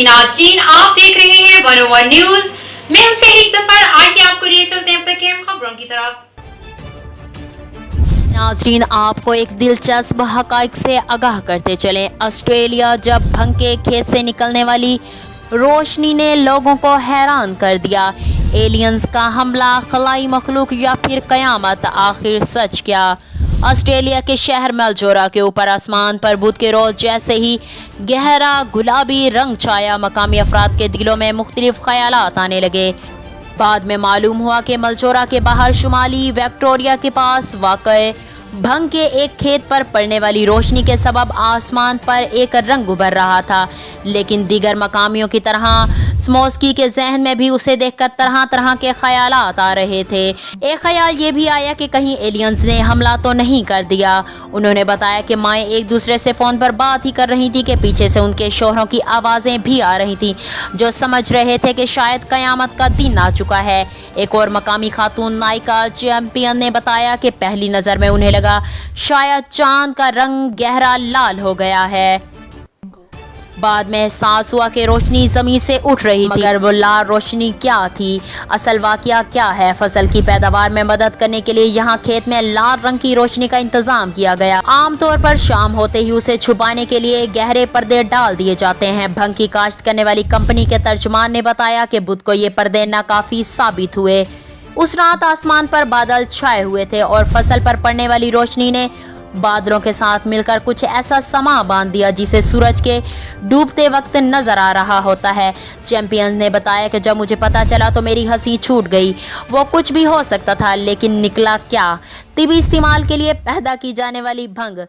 नाज़रीन, आप देख रहे हैं 101 न्यूज। मैं हूं सेहरी सफर। आइए आपको लिए चलते हैं अब तक के खबरों की तरफ। नाज़रीन, आपको एक दिलचस्प हक़ाइक़ से आगाह करते चलें। ऑस्ट्रेलिया जब भंग के खेत से निकलने वाली रोशनी ने लोगों को हैरान कर दिया। एलियंस का हमला, खलाई मखलूक या फिर क़यामत, आखिर सच क्या? ऑस्ट्रेलिया के शहर मेलजोरा के ऊपर आसमान पर बुध के रोज़ जैसे ही गहरा गुलाबी रंग छाया, मकामी अफराद के दिलों में मुख्तलिफ ख़यालात आने लगे। बाद में मालूम हुआ कि मेलजोरा के बाहर शुमाली विक्टोरिया के पास वाक़ भंग के एक खेत पर पड़ने वाली रोशनी के सबब आसमान पर एक रंग उभर रहा था, लेकिन दीगर मकामियों की तरह स्मोस्की के जहन में भी उसे देखकर तरह तरह के ख्यालात आ रहे थे। एक ख्याल ये भी आया कि कहीं एलियंस ने हमला तो नहीं कर दिया। उन्होंने बताया कि माएँ एक दूसरे से फ़ोन पर बात ही कर रही थी कि पीछे से उनके शोहरों की आवाज़ें भी आ रही थीं, जो समझ रहे थे कि शायद क़यामत का दिन आ चुका है। एक और मकामी खातून नायिका चैंपियन ने बताया कि पहली नज़र में उन्हें लगा शायद चांद का रंग गहरा लाल हो गया है। बाद में एहसास हुआ कि रोशनी ज़मीन से उठ रही थी, मगर वो लाल रोशनी क्या थी? असल वाक़या क्या है? फसल की पैदावार में मदद करने के लिए यहाँ खेत में लाल रंग की रोशनी का इंतजाम किया गया। आमतौर पर शाम होते ही उसे छुपाने के लिए गहरे पर्दे डाल दिए जाते हैं। भंग की काश्त करने वाली कंपनी के तर्जुमान ने बताया कि बुध को ये पर्दे नाकाफी साबित हुए। उस रात आसमान पर बादल छाए हुए थे और फसल पर पड़ने वाली रोशनी ने बादलों के साथ मिलकर कुछ ऐसा समा बांध दिया जिसे सूरज के डूबते वक्त नजर आ रहा होता है। चैंपियन ने बताया कि जब मुझे पता चला तो मेरी हंसी छूट गई। वो कुछ भी हो सकता था, लेकिन निकला क्या? तिबी इस्तेमाल के लिए पैदा की जाने वाली भंग